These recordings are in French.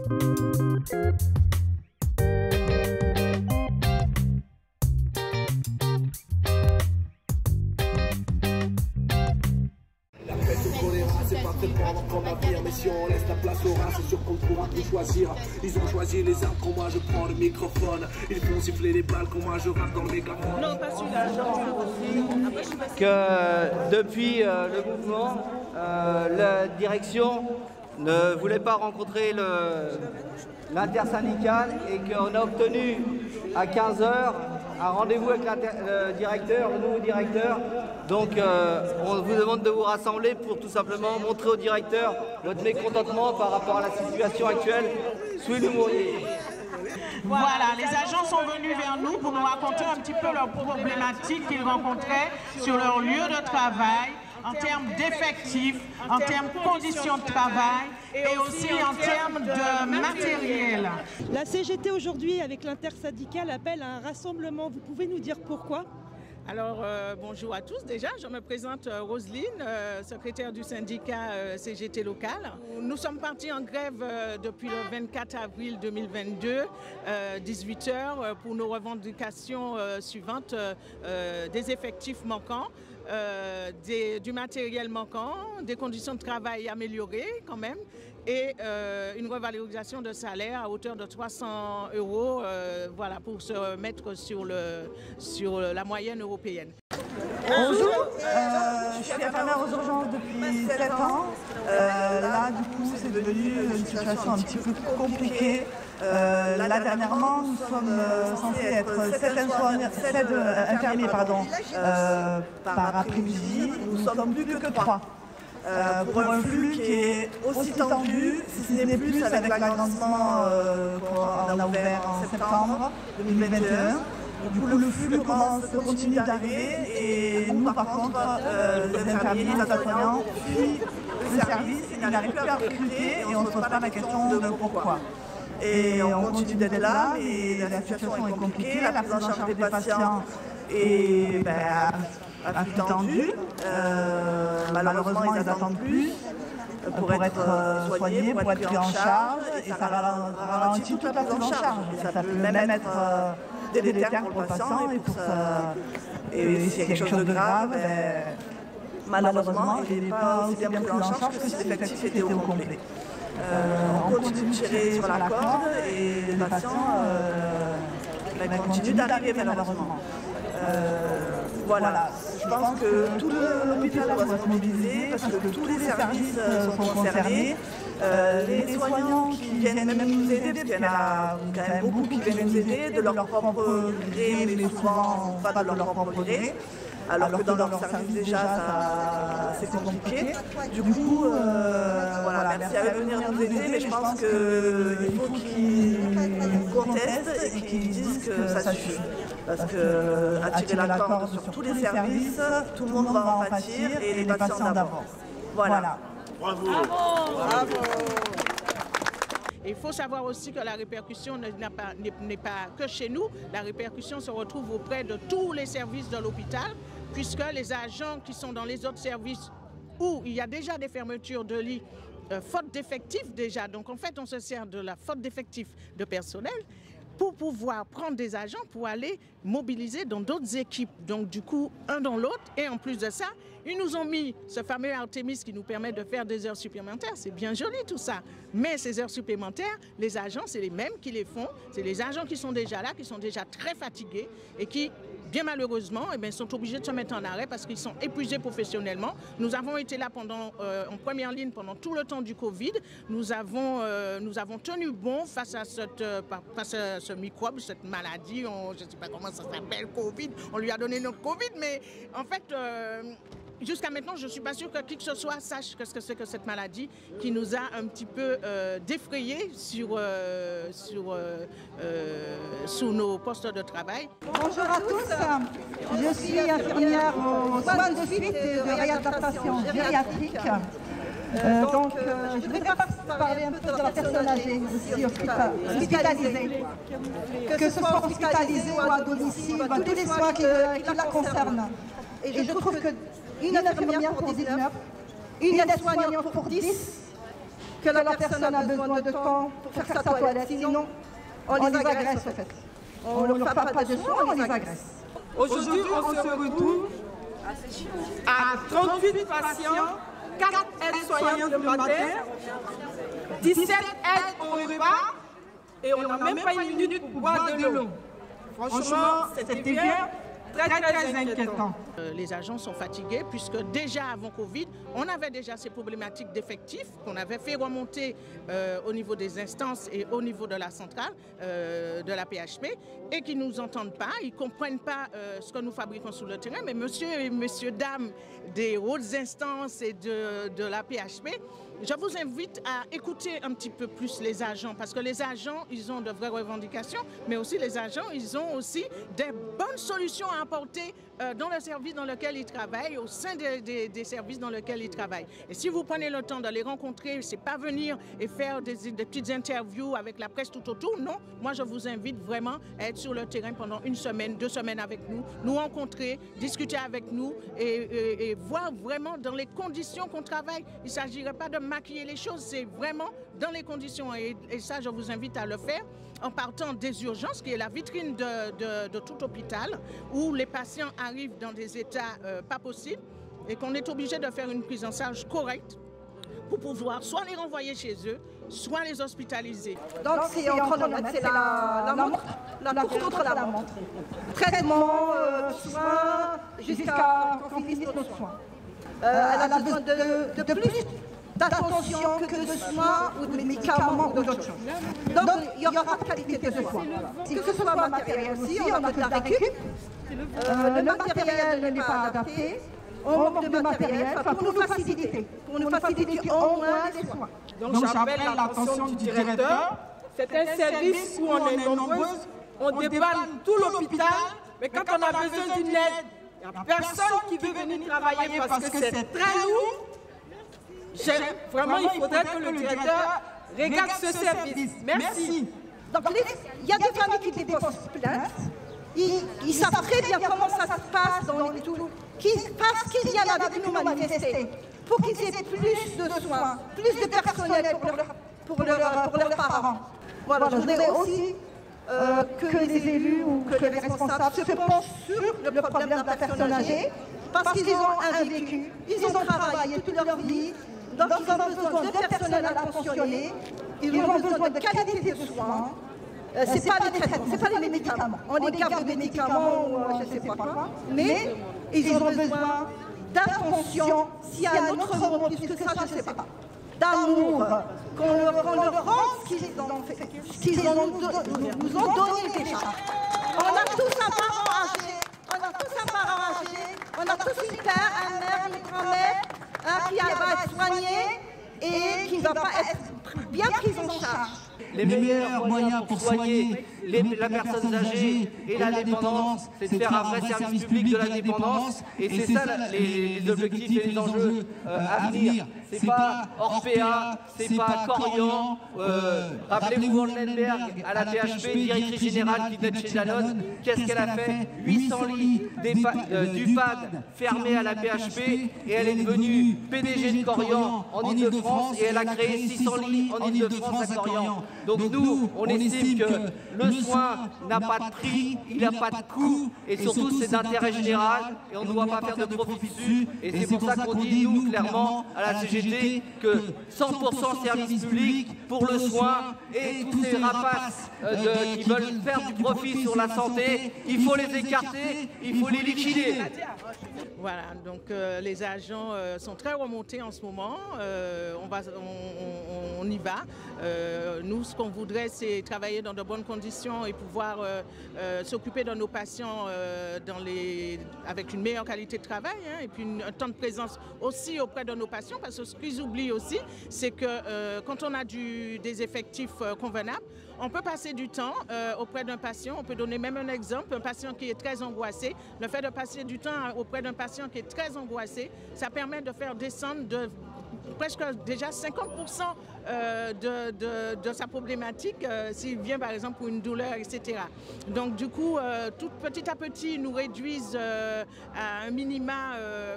C'est pas très prendre comme navire, mais si on laisse la place au rat, c'est sûr qu'on pourra tout choisir. Ils ont choisi les armes quand moi je prends le microphone. Ils font siffler les balles quand moi je rappe dans le mégaphone. Non, pas celui-là. Que depuis le mouvement, la direction ne voulait pas rencontrer l'intersyndicale et qu'on a obtenu à 15 h un rendez-vous avec le directeur, le nouveau directeur. Donc on vous demande de vous rassembler pour tout simplement montrer au directeur notre mécontentement par rapport à la situation actuelle sous le Mourier. Voilà, les agents sont venus vers nous pour nous raconter un petit peu leurs problématiques qu'ils rencontraient sur leur lieu de travail, en termes d'effectifs, en termes de conditions de travail et aussi en termes de matériel. La CGT aujourd'hui avec l'intersyndicale appelle à un rassemblement. Vous pouvez nous dire pourquoi ? Alors bonjour à tous déjà, je me présente Roselyne, secrétaire du syndicat CGT local. Nous sommes partis en grève depuis le 24 avril 2022, 18 h pour nos revendications suivantes, des effectifs manquants, du matériel manquant, des conditions de travail améliorées quand même et une revalorisation de salaire à hauteur de 300 €, voilà, pour se mettre sur la moyenne européenne. Bonjour, je suis infirmière aux urgences depuis 7 ans. Là, du coup, c'est devenu une situation un petit peu compliquée. Là, dernièrement, nous sommes censés être 7 infirmiers par après-midi. Nous sommes plus que 3. Pour un flux qui est aussi tendu, si ce n'est plus avec l'agrandissement qu'on a ouvert en septembre 2021. Du coup, le flux continue d'arriver et nous, par contre, les infirmiers, les soignants, fuient le service, ils n'arrivent plus à recruter et on ne se pose pas la question de pourquoi. Et on continue d'être là, mais la situation est compliquée, la prise en charge des patients est à flux tendu. Malheureusement, ils attendent plus pour être soignés, pour être pris en charge, et ça ralentit toute la prise en charge. Ça peut même être délétère pour le patient et s'il y a quelque chose de grave, malheureusement, il n'est pas aussi bien pris en charge que si l'effectif était au complet. On continue de tirer sur la corde et les patients continuent d'arriver malheureusement. Voilà, je pense que tout l'hôpital doit se mobiliser parce que tous les services sont concernés. Les soignants qui viennent même nous aider, parce qu'il y en a quand même beaucoup qui viennent nous aider de leur propre gré, mais souvent pas de leur propre gré. Alors que dans leur service déjà, c'est compliqué. Du coup, voilà, merci à venir nous aider, mais je pense qu'il faut qu'ils contestent et qu'ils disent que ça suffit. Parce que attirer la corde sur tous les services, tout le monde va en pâtir et les patients d'abord. Voilà. Bravo. Bravo. Il faut savoir aussi que la répercussion n'est pas que chez nous, la répercussion se retrouve auprès de tous les services de l'hôpital, puisque les agents qui sont dans les autres services où il y a déjà des fermetures de lits, faute d'effectifs déjà, donc en fait on se sert de la faute d'effectifs de personnel pour pouvoir prendre des agents pour aller mobiliser dans d'autres équipes. Donc du coup, un dans l'autre. Et en plus de ça, ils nous ont mis ce fameux Artemis qui nous permet de faire des heures supplémentaires. C'est bien joli tout ça. Mais ces heures supplémentaires, les agents, c'est les mêmes qui les font. C'est les agents qui sont déjà là, qui sont déjà très fatigués et qui, bien malheureusement, sont obligés de se mettre en arrêt parce qu'ils sont épuisés professionnellement. Nous avons été là en première ligne pendant tout le temps du Covid. Nous avons tenu bon face à ce microbe, cette maladie, je ne sais pas comment ça s'appelle, Covid. On lui a donné notre Covid, mais en fait, jusqu'à maintenant, je ne suis pas sûre que qui que ce soit sache ce que c'est que cette maladie qui nous a un petit peu défrayés sous nos postes de travail. Bonjour à tous, je suis infirmière aux soins de suite et de réadaptation gériatrique. Je voudrais parler un peu de la personne âgée aussi hospitalisée. Que ce soit hospitalisée ou à domicile, tous les soins qui la concernent. Et je trouve qu'une infirmière pour 19, une aide-soignante pour 10, que la personne a besoin de temps pour faire sa toilette, sinon on les agresse en fait. On ne leur fait pas de soins, on les agresse. Aujourd'hui, on se retrouve à 38 patients, 4 aides-soignantes le matin, 17 aides au repas, et on n'a même pas une minute pour boire de l'eau. Franchement, c'était bien, très inquiétant. Les agents sont fatigués puisque déjà avant Covid, on avait déjà ces problématiques d'effectifs qu'on avait fait remonter au niveau des instances et au niveau de la centrale de la PHP et qui ne nous entendent pas, ils ne comprennent pas ce que nous fabriquons sur le terrain. Mais messieurs, dames des hautes instances et de la PHP, je vous invite à écouter un petit peu plus les agents parce que les agents, ils ont de vraies revendications, mais aussi les agents, ils ont aussi des bonnes solutions à apporter dans le service dans lequel ils travaillent, au sein des services dans lesquels ils travaillent. Et si vous prenez le temps de les rencontrer, c'est pas venir et faire des petites interviews avec la presse tout autour, non. Moi, je vous invite vraiment à être sur le terrain pendant 1 semaine, 2 semaines avec nous rencontrer, discuter avec nous et voir vraiment dans les conditions qu'on travaille. Il ne s'agirait pas de maquiller les choses, c'est vraiment dans les conditions. Et ça, je vous invite à le faire en partant des urgences, qui est la vitrine de tout hôpital, où les patients arrivent dans des états pas possibles et qu'on est obligé de faire une prise en charge correcte pour pouvoir soit les renvoyer chez eux, soit les hospitaliser. Donc c'est en chronomètre, c'est la montre, la course contre la montre. Traitement, soins, jusqu'à qu'on finisse nos soins. Elle a besoin de plus d'attention que de soins ou de médicaments ou d'autres choses. Donc il y aura pas de qualité de soins. Que ce soit matériel aussi, on a de la récup. Le matériel n'est pas adapté. On manque de matériel pour nous faciliter au moins les soins. Donc j'appelle l'attention du directeur. C'est un service où on est nombreuses, on déballe tout l'hôpital, mais quand on a besoin d'une aide, il n'y a personne qui veut venir travailler parce que c'est très lourd. Vraiment, il faudrait que le directeur regarde ce service. Merci. Donc, il y a des familles qui déposent plainte. Ils savent très bien comment ça se passe dans les tout. Parce qu'ils viennent avec nous manifester. Pour qu'ils aient plus de soins, plus de personnel pour leurs parents. Voilà, je voudrais aussi que les élus ou que les responsables se penchent sur le problème de la personne âgée. Parce qu'ils ont un vécu, ils ont travaillé toute leur vie. Donc ils ont besoin de personnel à pensionner, ils ont besoin de qualité de soins. Ce n'est pas les traitements, ce n'est pas les médicaments. On les garde de médicaments ou je ne sais pas quoi. Mais ils ont besoin d'attention, s'il y a un autre mot plus que ça, je ne sais pas. D'amour, qu'on leur rende ce qu'ils nous ont donné déjà. On a tous un parent âgé, on a tous une père, un mère, une grand-mère, qui va être soigné et qui ne va pas être bien prise en charge. Les meilleurs moyens pour soigner la personne âgée et la dépendance, c'est de faire un vrai service public de la dépendance. Et c'est ça les objectifs et les enjeux à venir. C'est pas Orpea, c'est pas Corian. Rappelez-vous Hollenberg à la PHP, directrice générale qui venait de chez Danone. Qu'est-ce qu'elle a fait? 800 lits d'UPAD fermés à la PHP et elle est devenue PDG de Corian en Ile-de-France et elle a créé 600 lits en Ile-de-France à Corian. Donc nous, on estime que le soin n'a pas de prix, il n'a pas de coût, et surtout c'est d'intérêt général, et on ne doit pas faire de profit dessus. Et c'est pour ça qu'on dit, nous, clairement, à la CGT, que 100% service public pour le soin, et tous ces rapaces qui veulent faire du profit sur la santé, il faut les écarter, il faut les liquider. Voilà, donc les agents sont très remontés en ce moment, on y va. Nous, ce qu'on voudrait, c'est travailler dans de bonnes conditions et pouvoir s'occuper de nos patients avec une meilleure qualité de travail et puis un temps de présence aussi auprès de nos patients, parce que ce qu'ils oublient aussi, c'est que quand on a des effectifs convenables, on peut passer du temps auprès d'un patient. On peut donner même un exemple, un patient qui est très angoissé. Le fait de passer du temps auprès d'un patient qui est très angoissé, ça permet de faire descendre de presque déjà 50% de sa problématique s'il vient par exemple pour une douleur, etc. Donc du coup, tout petit à petit, ils nous réduisent à un minima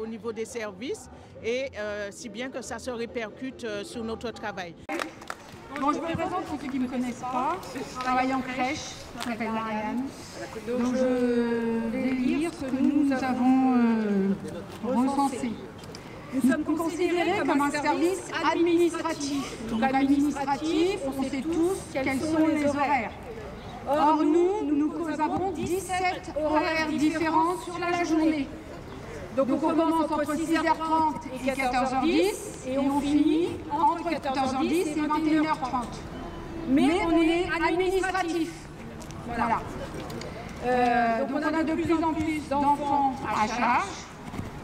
au niveau des services et si bien que ça se répercute sur notre travail. Bon, je me présente pour ceux qui ne me connaissent pas. Je travaille en crèche, je m'appelle Marianne. Donc je vais lire ce que nous avons recensé. Nous sommes considérés comme un service administratif. Donc administratif, on sait tous quels sont les horaires. Or nous avons 17 horaires différents sur la journée. Donc on commence entre 6h30 et 14h10 et on finit entre 14h10 et 21h30. Mais on est administratif. Voilà. Donc on a de plus en plus d'enfants à charge,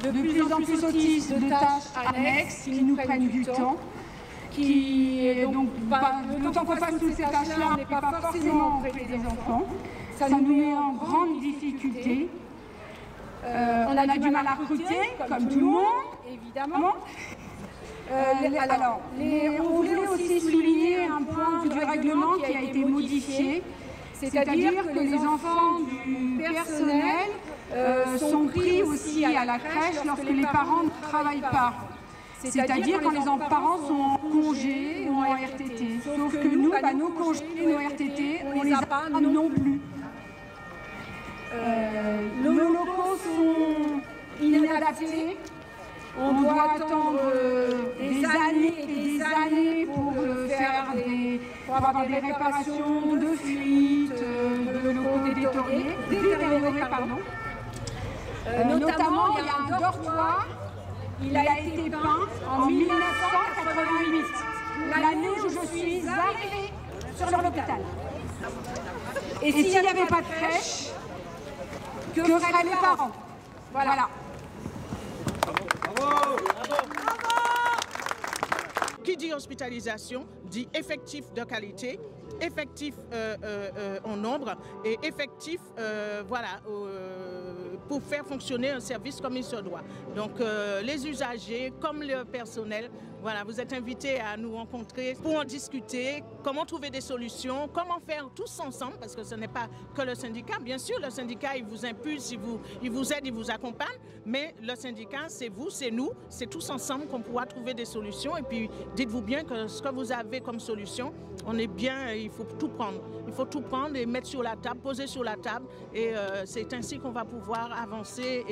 de plus en plus autistes, de tâches annexes qui nous prennent du temps. Donc, le temps qu'on fasse toutes ces tâches-là, on n'est pas forcément auprès des enfants. Ça nous met en grande difficulté. On a du mal à recruter, comme tout le monde, évidemment. On voulait aussi souligner un point du règlement qui a été modifié, c'est-à-dire que les enfants du personnel sont pris aussi à la crèche lorsque les parents ne travaillent pas. C'est-à-dire quand les parents sont en congé ou en RTT. Sauf que nous, nos congés et nos RTT, on ne les a pas non plus. Nos locaux sont inadaptés. On doit attendre des années et des années pour avoir des réparations de fuites, de locaux détériorés. Notamment, il y a un dortoir. Il a été peint en 1988, l'année où je suis arrivée sur l'hôpital. Et s'il n'y avait pas de crèche, que feraient les parents? Voilà. Qui dit hospitalisation dit effectif de qualité, effectif en nombre et effectif pour faire fonctionner un service comme il se doit. Donc les usagers comme le personnel, voilà, vous êtes invités à nous rencontrer pour en discuter, comment trouver des solutions, comment faire tous ensemble, parce que ce n'est pas que le syndicat. Bien sûr, le syndicat, il vous impulse, il vous aide, il vous accompagne, mais le syndicat, c'est vous, c'est nous, c'est tous ensemble qu'on pourra trouver des solutions. Et puis, dites-vous bien que ce que vous avez comme solution, on est bien, il faut tout prendre. Il faut tout prendre et mettre sur la table, poser sur la table. Et c'est ainsi qu'on va pouvoir avancer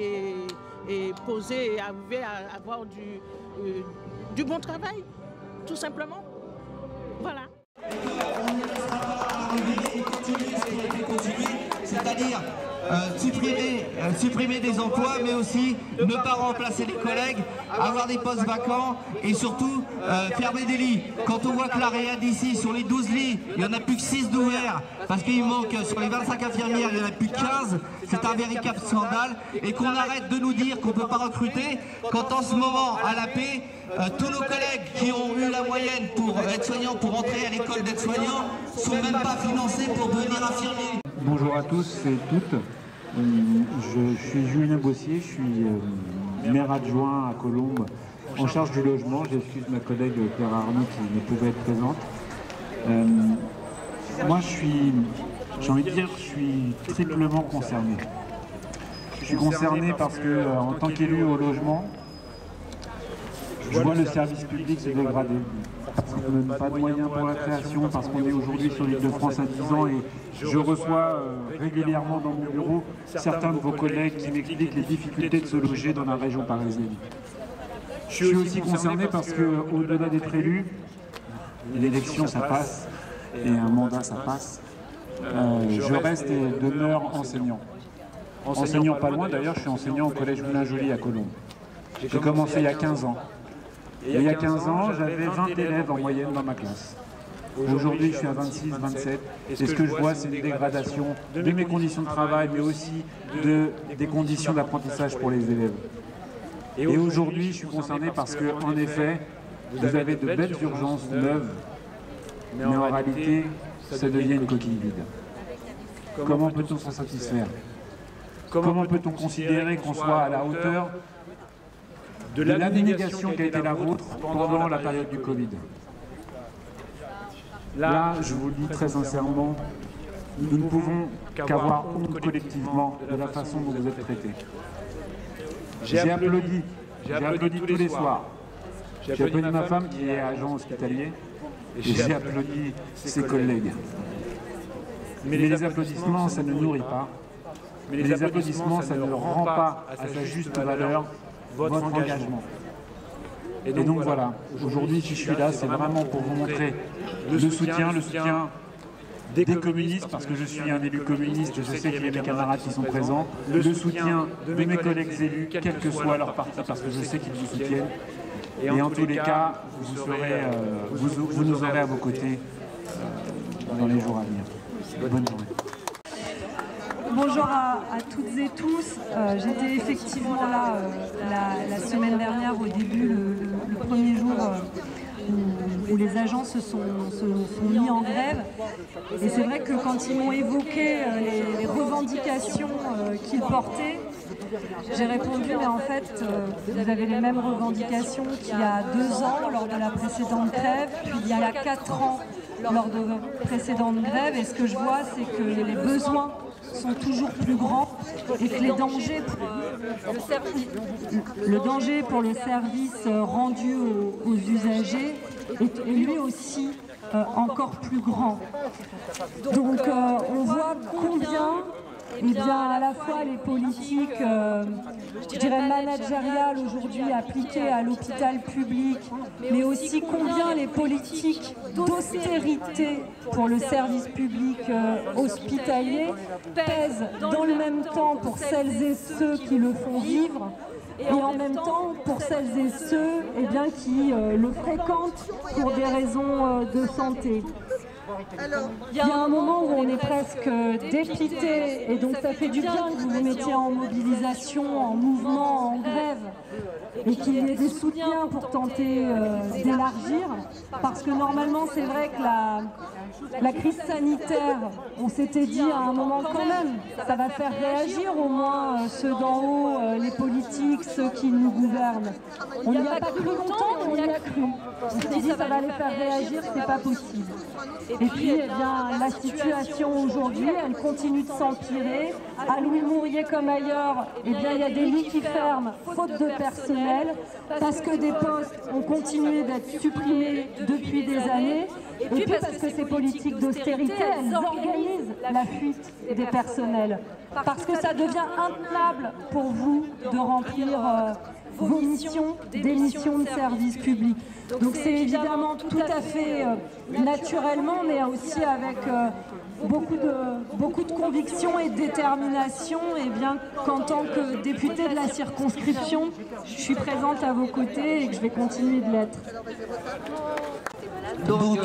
et poser et arriver à avoir du bon travail, tout simplement. Voilà. C'est-à-dire supprimer des emplois, mais aussi ne pas remplacer les collègues, avoir des postes vacants et surtout fermer des lits. Quand on voit que la réa d'ici, sur les 12 lits, il n'y en a plus que 6 d'ouverts, parce qu'il manque sur les 25 infirmières, il n'y en a plus que 15, c'est un véritable scandale, et qu'on arrête de nous dire qu'on ne peut pas recruter, quand en ce moment, à la paix, tous nos collègues qui ont eu la moyenne pour être soignants, pour entrer à l'école d'être soignants, ne sont même pas financés pour devenir infirmiers. Bonjour à tous et toutes. Je suis Julien Bossier, je suis maire adjoint à Colombes en charge du logement. J'excuse ma collègue Claire Arnaud qui ne pouvait être présente. Moi, j'ai envie de dire, je suis triplement concerné. Je suis concerné parce que, en tant qu'élu au logement, je vois le service public se dégrader. Parce qu'on ne donne pas de moyens pour la création, parce qu'on est aujourd'hui sur l'Île-de-France à 10 ans et je reçois régulièrement dans mon bureau certains de vos collègues qui m'expliquent les difficultés de se loger dans la région parisienne. Je suis aussi concerné parce qu'au-delà d'être élu, l'élection ça passe et un mandat ça passe. Je reste et demeure enseignant. Enseignant pas loin d'ailleurs, je suis enseignant au collège Moulin-Joly à Colombes. J'ai commencé il y a 15 ans. Et il y a 15 ans, j'avais 20 élèves en moyenne dans ma classe. Aujourd'hui, je suis à 26, 27. Et ce que je vois, c'est une dégradation de mes conditions de travail, mais aussi des conditions d'apprentissage pour les élèves. Et aujourd'hui, je suis concerné parce que, en effet, vous avez de belles urgences neuves, mais en réalité, ça devient une coquille vide. Comment peut-on s'en satisfaire? Comment peut-on considérer qu'on soit à la hauteur de l'abnégation qui a été la vôtre pendant la période du Covid? Là, je vous le dis très sincèrement, nous ne pouvons qu'avoir honte collectivement de la façon dont vous êtes traités. J'ai applaudi tous les soirs. J'ai applaudi ma femme qui est agent hospitalier. j'ai applaudi ses collègues. Mais les applaudissements, ça ne nourrit pas. Mais les applaudissements, ça ne rend pas à sa juste valeur votre engagement. Et donc voilà, aujourd'hui si je suis là, c'est vraiment pour vous montrer le soutien des communistes, parce que je suis un élu communiste, je sais qu'il y a mes camarades qui sont présents, le soutien de mes collègues élus, quel que soit leur parti, parce que je sais qu'ils vous soutiennent. Et en tous les cas, vous nous aurez à vos côtés dans les jours à venir. Bonne journée. Bonjour à toutes et tous. J'étais effectivement là la semaine dernière au début, le premier jour où les agents se sont mis en grève. Et c'est vrai que quand ils m'ont évoqué les revendications qu'ils portaient, j'ai répondu, mais en fait, vous avez les mêmes revendications qu'il y a 2 ans lors de la précédente grève, puis il y a 4 ans lors de la précédente grève. Et ce que je vois, c'est que les besoins sont toujours plus grands et que les dangers pour le service rendu aux usagers est lui aussi encore plus grand. Donc on voit combien à la fois les politiques, je dirais managériales aujourd'hui appliquées à l'hôpital public, mais aussi combien les politiques d'austérité pour le service public hospitalier pèsent dans le même temps pour celles et ceux qui le font vivre, et en même temps pour celles et ceux qui le fréquentent pour des raisons de santé. Il y a un moment où on est presque dépité, et donc ça fait du bien que vous vous mettiez en mobilisation, en mouvement, en grève, et qu'il y ait des soutiens pour tenter d'élargir, parce que normalement c'est vrai que la crise sanitaire, on s'était dit à un moment quand même, ça va faire réagir au moins ceux d'en haut, les politiques, ceux qui nous gouvernent. On n'y a pas cru longtemps, mais on y a cru. On s'est dit ça va les faire réagir, c'est pas possible. Et puis la situation aujourd'hui, elle continue de s'empirer. À Louis-Mouriez comme ailleurs, il y a des lits qui ferment, faute de personnel, parce que des postes ont continué d'être supprimés depuis des années. Et puis parce que ces politiques d'austérité, elles organisent la fuite des personnels. Parce que ça devient intenable pour vous de remplir vos missions, des missions de service public. Donc c'est évidemment tout à fait naturellement, mais aussi avec beaucoup de conviction et de détermination, et bien qu'en tant que députée de la circonscription, je suis présente à vos côtés et que je vais continuer de l'être. Donc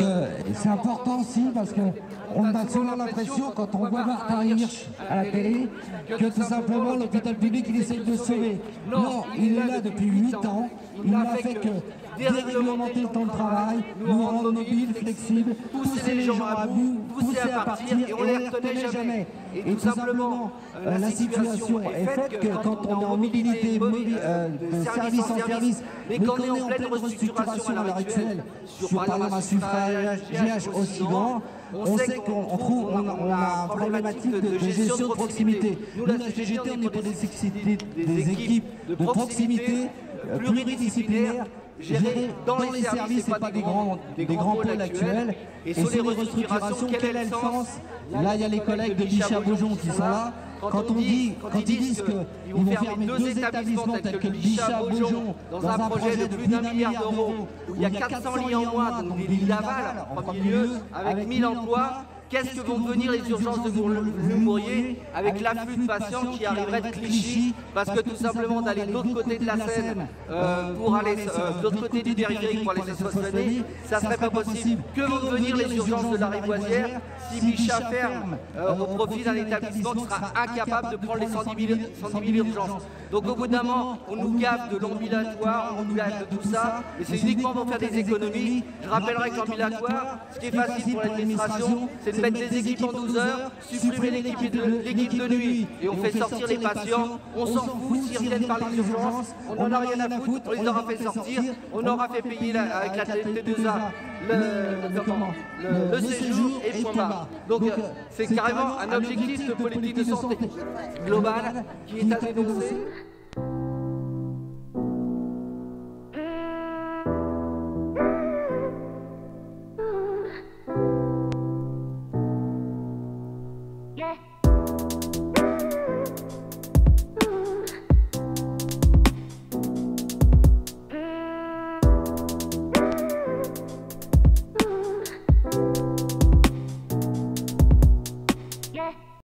c'est important aussi parce qu'on a souvent l'impression quand on voit Martin Hirsch à la télé que tout simplement l'hôpital public il essaye de sauver. Non, il est là depuis 8 ans, il n'a fait que déréglementer le temps de travail, nous rendre mobiles, flexibles, pousser les gens à bout, pousser à partir et on ne les retenait jamais. Et tout simplement, la situation est faite que quand on est en mobilité de service en service, mais qu'on est en pleine restructuration à l'heure actuelle, sur par exemple un suffrage aussi grand, on sait qu'on a une problématique de gestion de proximité. Nous, la CGT, on est pour des équipes de proximité pluridisciplinaires, gérés dans les services et pas des grands pôles actuels. Et sur les restructurations, quel est le sens? Là, il y a les collègues de Bichat-Beaujon qui sont là. Quand ils disent qu'ils vont fermer 2 établissements tels que Bichat-Beaujon dans un projet de plus d'1 milliard d'euros, où il y a 400 lits en moins, donc des lits d'aval en premier lieu, avec 1000 emplois, qu'est-ce que vont devenir les urgences de Louis-Mouriez avec l'afflux de patients qui arriveraient de Clichy, parce que tout simplement d'aller de l'autre côté de la Seine pour aller de l'autre côté du périphérique pour aller se soigner, ça ne serait pas possible. Que vont devenir les urgences de la Rivoisière si Bichat ferme au profit d'un établissement qui sera incapable de prendre les 110 000 urgences? Donc au bout d'un moment, on nous gave de l'ambulatoire, on nous gave de tout ça, et c'est uniquement pour faire des économies. Je rappellerai que l'ambulatoire, ce qui est facile pour l'administration, c'est de mettre les équipes en 12 heures, supprimer l'équipe de nuit, et on fait sortir les patients, on s'en fout, s'ils reviennent par les urgences, on n'en a rien à foutre, on les aura fait sortir, on aura fait payer avec la T2A le séjour et point barre. Donc c'est carrément un objectif de politique de santé globale qui est à dénoncer.